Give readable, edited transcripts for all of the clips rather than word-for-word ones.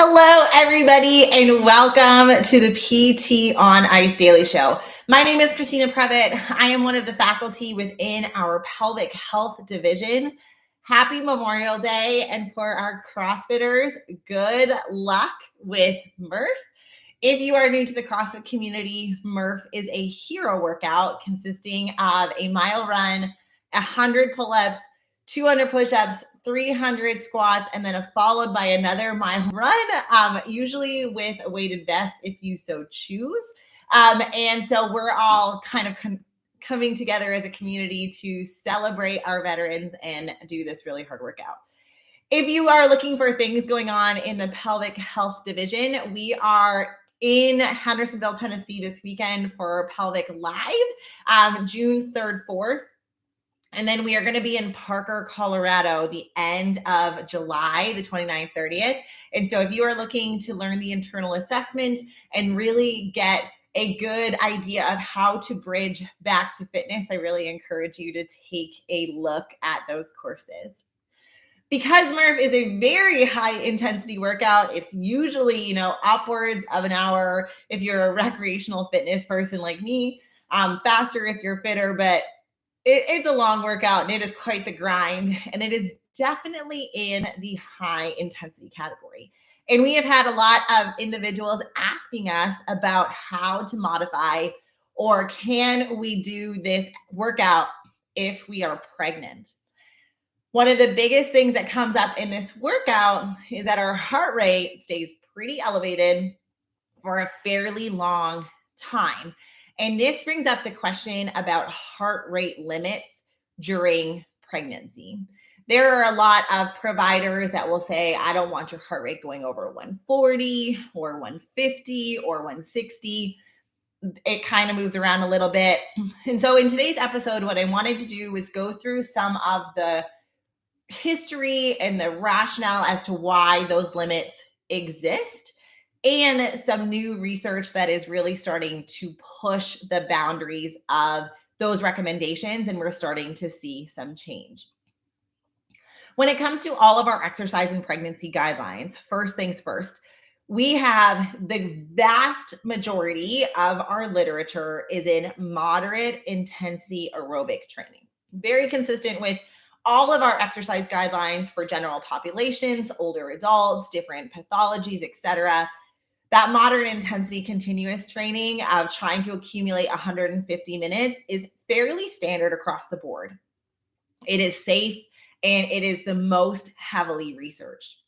Hello, everybody, and welcome to the PT on Ice Daily Show. My name is Christina Previtt. I am one of the faculty within our pelvic health division. Happy Memorial Day, and for our CrossFitters, good luck with Murph. If you are new to the CrossFit community, Murph is a hero workout consisting of a mile run, 100 pull-ups, 200 push-ups, 300 squats, and then followed by another mile run, usually with a weighted vest if you so choose. And so we're all kind of coming together as a community to celebrate our veterans and do this really hard workout. If you are looking for things going on in the pelvic health division, we are in Hendersonville, Tennessee this weekend for Pelvic Live, June 3rd, 4th. And then we are going to be in Parker, Colorado, the end of July, the 29th, 30th. And so if you are looking to learn the internal assessment and really get a good idea of how to bridge back to fitness, I really encourage you to take a look at those courses. Because Murph is a very high intensity workout, it's usually, upwards of an hour if you're a recreational fitness person like me, faster if you're fitter, but it's a long workout and it is quite the grind, and it is definitely in the high intensity category. And we have had a lot of individuals asking us about how to modify, or can we do this workout if we are pregnant? One of the biggest things that comes up in this workout is that our heart rate stays pretty elevated for a fairly long time. And this brings up the question about heart rate limits during pregnancy. There are a lot of providers that will say, I don't want your heart rate going over 140 or 150 or 160. It kind of moves around a little bit. And so in today's episode, what I wanted to do was go through some of the history and the rationale as to why those limits exist, and some new research that is really starting to push the boundaries of those recommendations, and we're starting to see some change. When it comes to all of our exercise and pregnancy guidelines, first things first, we have the vast majority of our literature is in moderate intensity aerobic training. Very consistent with all of our exercise guidelines for general populations, older adults, different pathologies, etc. That moderate intensity continuous training of trying to accumulate 150 minutes is fairly standard across the board. It is safe and it is the most heavily researched.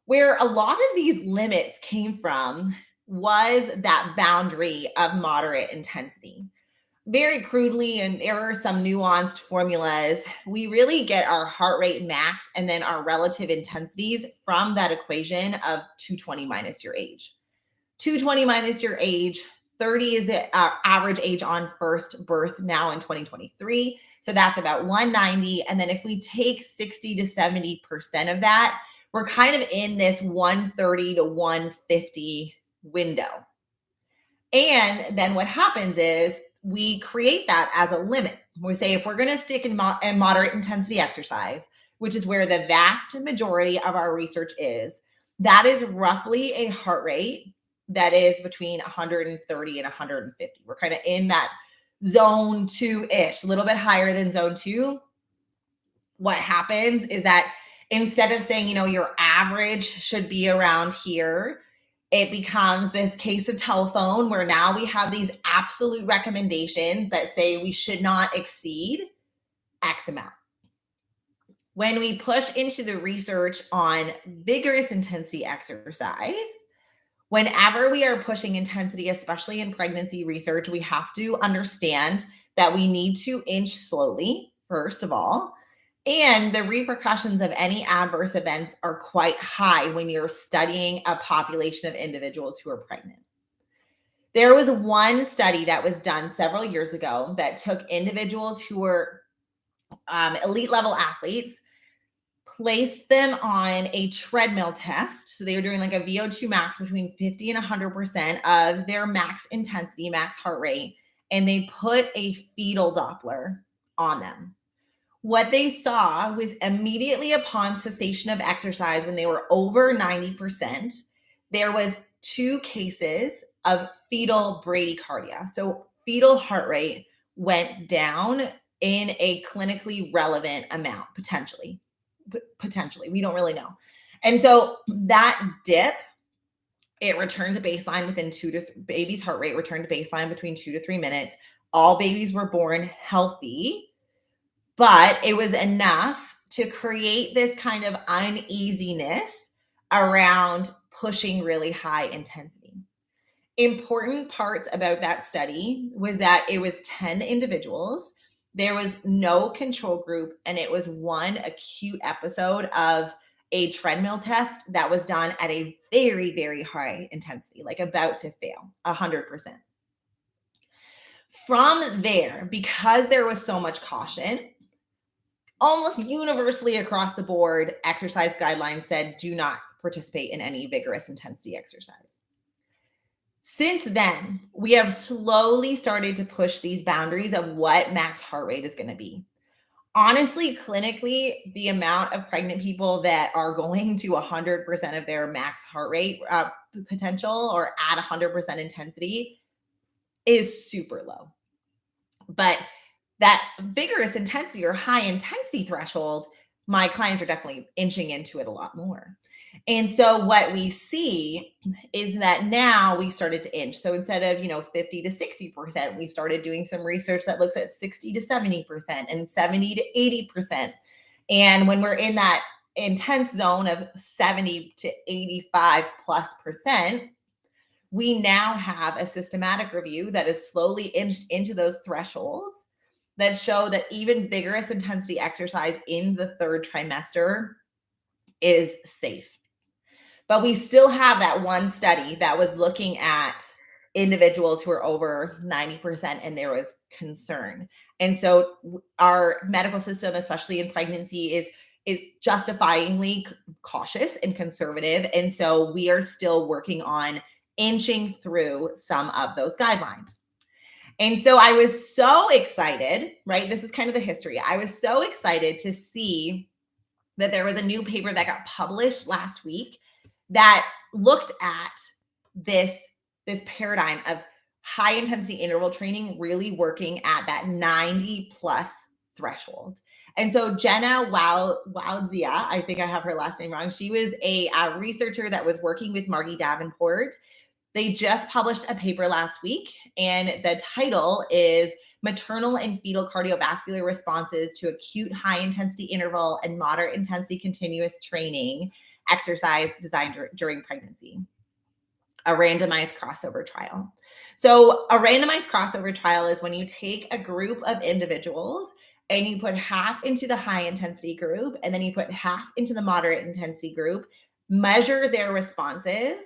Where a lot of these limits came from was that boundary of moderate intensity. Very crudely, and there are some nuanced formulas, we really get our heart rate max and then our relative intensities from that equation of 220 minus your age. 220 minus your age, 30 is the average age on first birth now in 2023. So that's about 190. And then if we take 60 to 70% of that, we're kind of in this 130 to 150 window. And then what happens is we create that as a limit. We say if we're going to stick in moderate intensity exercise, which is where the vast majority of our research is, that is roughly a heart rate that is between 130 and 150. We're kind of in that zone 2-ish, a little bit higher than zone 2. What happens is that instead of saying, your average should be around here, it becomes this case of telephone where now we have these absolute recommendations that say we should not exceed X amount. When we push into the research on vigorous intensity exercise, whenever we are pushing intensity, especially in pregnancy research, we have to understand that we need to inch slowly, first of all. And the repercussions of any adverse events are quite high when you're studying a population of individuals who are pregnant. There was one study that was done several years ago that took individuals who were elite level athletes, placed them on a treadmill test. So they were doing like a VO2 max between 50 and 100% of their max intensity, max heart rate, and they put a fetal Doppler on them. What they saw was immediately upon cessation of exercise, when they were over 90%, there was 2 cases of fetal bradycardia. So fetal heart rate went down in a clinically relevant amount, potentially. Potentially, we don't really know. And so that dip, it returned to baseline within baby's heart rate returned to baseline between 2 to 3 minutes. All babies were born healthy, but it was enough to create this kind of uneasiness around pushing really high intensity. Important parts about that study was that it was 10 individuals. There was no control group, and it was one acute episode of a treadmill test that was done at a very, very high intensity, like about to fail, 100%. From there, because there was so much caution, almost universally across the board, exercise guidelines said do not participate in any vigorous intensity exercise. Since then, we have slowly started to push these boundaries of what max heart rate is going to be. Honestly, clinically, the amount of pregnant people that are going to 100% of their max heart rate potential, or at 100% intensity, is super low. But that vigorous intensity or high intensity threshold, my clients are definitely inching into it a lot more. And so what we see is that now we started to inch. So instead of, 50 to 60%, we started doing some research that looks at 60 to 70% and 70 to 80%. And when we're in that intense zone of 70 to 85+%, we now have a systematic review that is slowly inched into those thresholds that show that even vigorous intensity exercise in the 3rd trimester is safe. But we still have that one study that was looking at individuals who are over 90%, and there was concern. And so our medical system, especially in pregnancy, is justifyingly cautious and conservative. And so we are still working on inching through some of those guidelines. And so I was so excited, right? This is kind of the history. I was so excited to see that there was a new paper that got published last week that looked at this paradigm of high intensity interval training really working at that 90+ threshold. And so Jenna Wowdzia, I think I have her last name wrong. She was a researcher that was working with Margie Davenport. They just published a paper last week, and the title is Maternal and Fetal Cardiovascular Responses to Acute High Intensity Interval and Moderate Intensity Continuous Training Exercise Designed During Pregnancy, a randomized crossover trial. So a randomized crossover trial is when you take a group of individuals and you put half into the high intensity group, and then you put half into the moderate intensity group, measure their responses,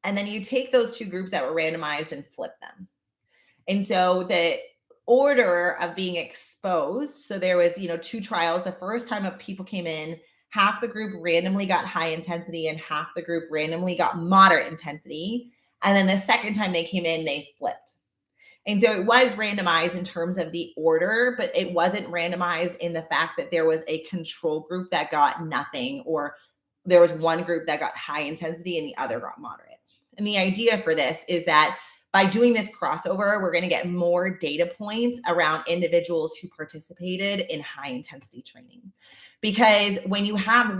and then you take those 2 groups that were randomized and flip them. And so the order of being exposed, so there was 2 trials. The first time people came in, half the group randomly got high intensity and half the group randomly got moderate intensity. And then the second time they came in, they flipped. And so it was randomized in terms of the order, but it wasn't randomized in the fact that there was a control group that got nothing, or there was one group that got high intensity and the other got moderate. And the idea for this is that by doing this crossover, we're going to get more data points around individuals who participated in high intensity training. Because when you have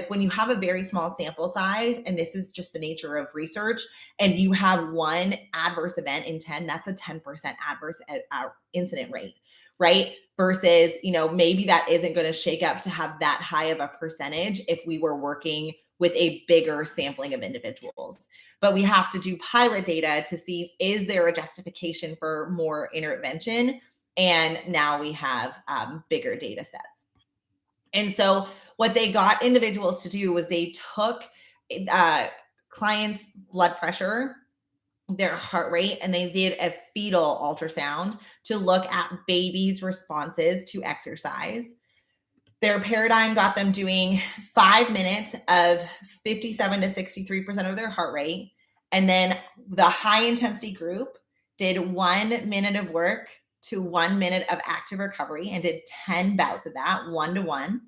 when you have a very small sample size, and this is just the nature of research, and you have one adverse event in 10, that's a 10% adverse incident rate, right? Versus, maybe that isn't going to shake up to have that high of a percentage if we were working with a bigger sampling of individuals. But we have to do pilot data to see, is there a justification for more intervention? And now we have bigger data sets. And so what they got individuals to do was they took clients' blood pressure, their heart rate, and they did a fetal ultrasound to look at babies' responses to exercise. Their paradigm got them doing 5 minutes of 57 to 63% of their heart rate. And then the high intensity group did 1 minute of work to 1 minute of active recovery and did 10 bouts of that, 1-to-1.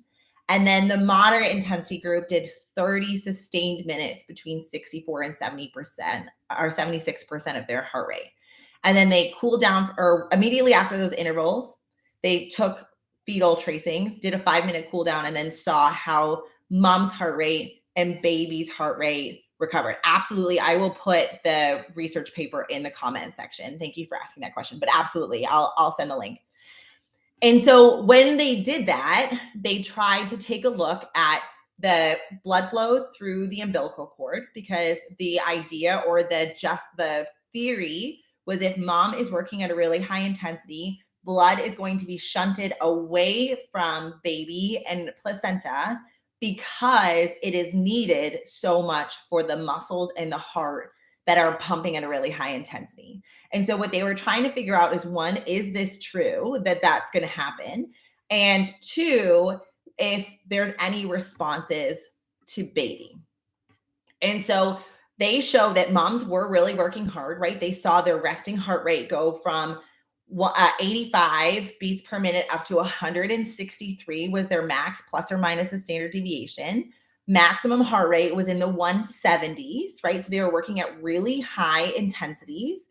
And then the moderate intensity group did 30 sustained minutes between 64 and 70% or 76% of their heart rate. And then they cooled down, or immediately after those intervals, they took fetal tracings, did a 5-minute cool down, and then saw how mom's heart rate and baby's heart rate recovered. Absolutely. I will put the research paper in the comment section. Thank you for asking that question, but absolutely, I'll send the link. And so when they did that, they tried to take a look at the blood flow through the umbilical cord, because the idea, or the theory, was if mom is working at a really high intensity, blood is going to be shunted away from baby and placenta because it is needed so much for the muscles and the heart that are pumping at a really high intensity. And so what they were trying to figure out is, one, is this true that that's going to happen? And two, if there's any responses to baby. And so they show that moms were really working hard, right? They saw their resting heart rate go from 85 beats per minute up to 163 was their max, plus or minus a standard deviation. Maximum heart rate was in the 170s, right? So they were working at really high intensities,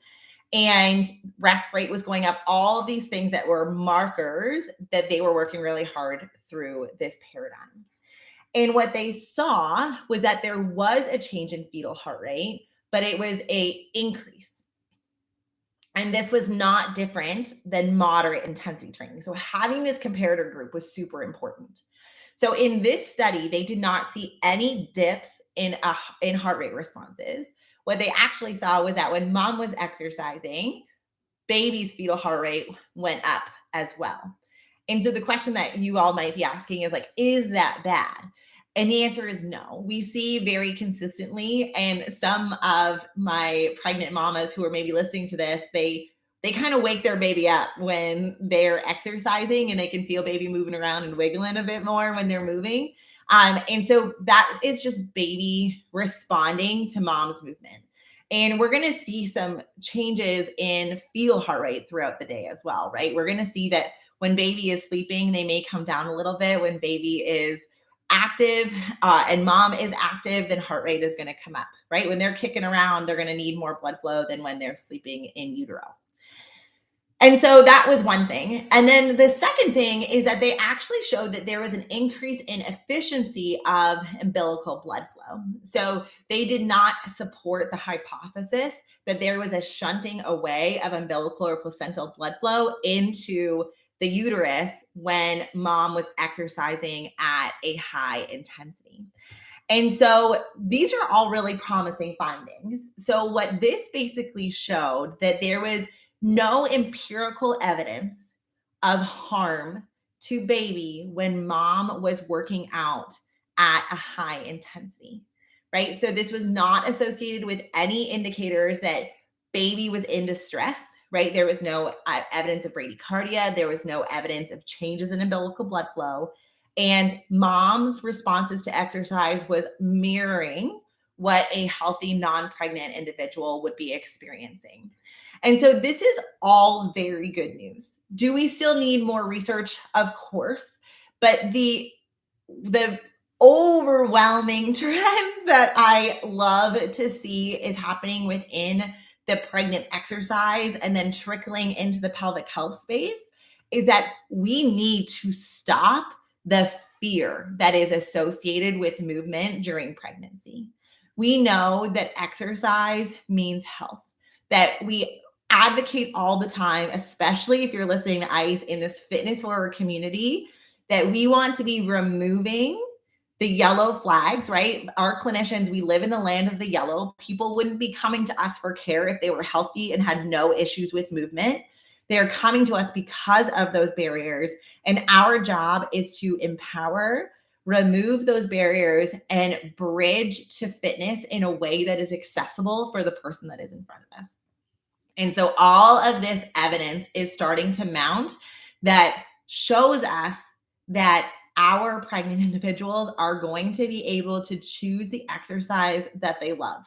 and rest rate was going up. All of these things that were markers that they were working really hard through this paradigm. And what they saw was that there was a change in fetal heart rate, but it was an increase. And this was not different than moderate intensity training. So having this comparator group was super important. So in this study, they did not see any dips in heart rate responses. What they actually saw was that when mom was exercising, baby's fetal heart rate went up as well. And so the question that you all might be asking is like, is that bad? And the answer is no. We see very consistently, and some of my pregnant mamas who are maybe listening to this, they kind of wake their baby up when they're exercising, and they can feel baby moving around and wiggling a bit more when they're moving. And so that is just baby responding to mom's movement. And we're going to see some changes in fetal heart rate throughout the day as well, right? We're going to see that when baby is sleeping, they may come down a little bit. When baby is active and mom is active, then heart rate is going to come up, right? When they're kicking around, they're going to need more blood flow than when they're sleeping in utero. And so that was one thing. And then the second thing is that they actually showed that there was an increase in efficiency of umbilical blood flow. So they did not support the hypothesis that there was a shunting away of umbilical or placental blood flow into the uterus when mom was exercising at a high intensity. And so these are all really promising findings. So what this basically showed, that there was no empirical evidence of harm to baby when mom was working out at a high intensity, right? So this was not associated with any indicators that baby was in distress, right? There was no evidence of bradycardia. There was no evidence of changes in umbilical blood flow. And mom's responses to exercise was mirroring what a healthy non-pregnant individual would be experiencing. And so this is all very good news. Do we still need more research? Of course. But the overwhelming trend that I love to see is happening within the pregnant exercise and then trickling into the pelvic health space is that we need to stop the fear that is associated with movement during pregnancy. We know that exercise means health, that we advocate all the time, especially if you're listening to ICE in this fitness forward community, that we want to be removing the yellow flags, right? Our clinicians, we live in the land of the yellow. People wouldn't be coming to us for care if they were healthy and had no issues with movement. They're coming to us because of those barriers. And our job is to empower, remove those barriers, and bridge to fitness in a way that is accessible for the person that is in front of us. And so all of this evidence is starting to mount that shows us that our pregnant individuals are going to be able to choose the exercise that they love.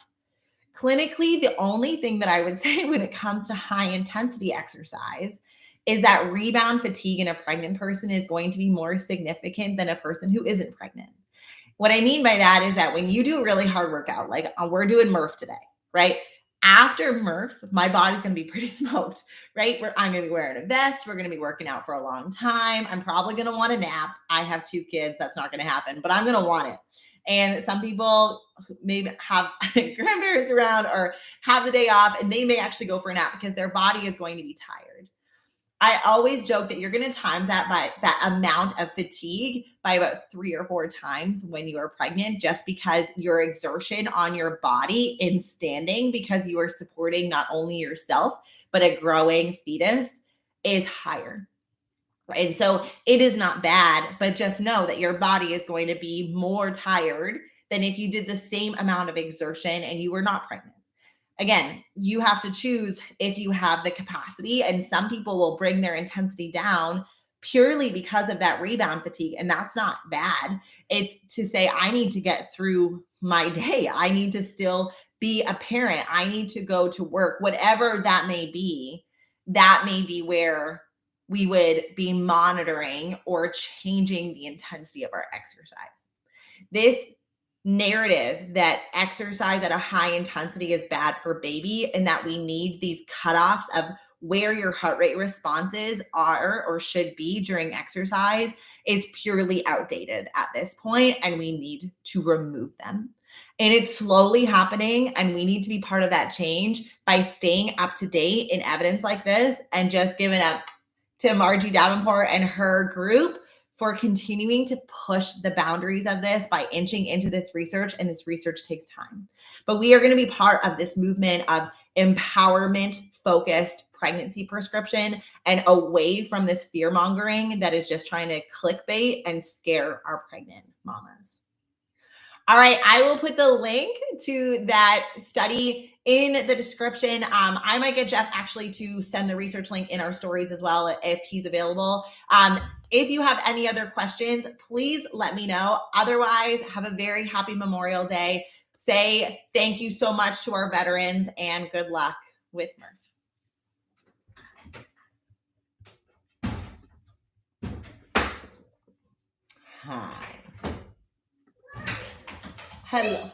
Clinically, the only thing that I would say when it comes to high intensity exercise is that rebound fatigue in a pregnant person is going to be more significant than a person who isn't pregnant. What I mean by that is that when you do a really hard workout, like we're doing Murph today, right? After Murph, my body's going to be pretty smoked, right? I'm going to be wearing a vest. We're going to be working out for a long time. I'm probably going to want a nap. I have 2 kids. That's not going to happen, but I'm going to want it. And some people maybe have grandparents around or have the day off, and they may actually go for a nap because their body is going to be tired. I always joke that you're going to times that by that amount of fatigue by about 3 or 4 times when you are pregnant, just because your exertion on your body in standing, because you are supporting not only yourself, but a growing fetus, is higher. And so it is not bad, but just know that your body is going to be more tired than if you did the same amount of exertion and you were not pregnant. Again, you have to choose if you have the capacity, and some people will bring their intensity down purely because of that rebound fatigue, and that's not bad. It's to say, I need to get through my day. I need to still be a parent. I need to go to work, whatever that may be. That may be where we would be monitoring or changing the intensity of our exercise. This narrative that exercise at a high intensity is bad for baby and that we need these cutoffs of where your heart rate responses are or should be during exercise is purely outdated at this point, and we need to remove them. And it's slowly happening, and we need to be part of that change by staying up to date in evidence like this, and just giving up to Margie Davenport and her group for continuing to push the boundaries of this by inching into this research, and this research takes time. But we are going to be part of this movement of empowerment focused pregnancy prescription and away from this fear mongering that is just trying to clickbait and scare our pregnant mamas. All right, I will put the link to that study in the description. I might get Jeff actually to send the research link in our stories as well if he's available. If you have any other questions, please let me know. Otherwise, have a very happy Memorial Day. Say thank you so much to our veterans, and good luck with Murph. Hi. Hello.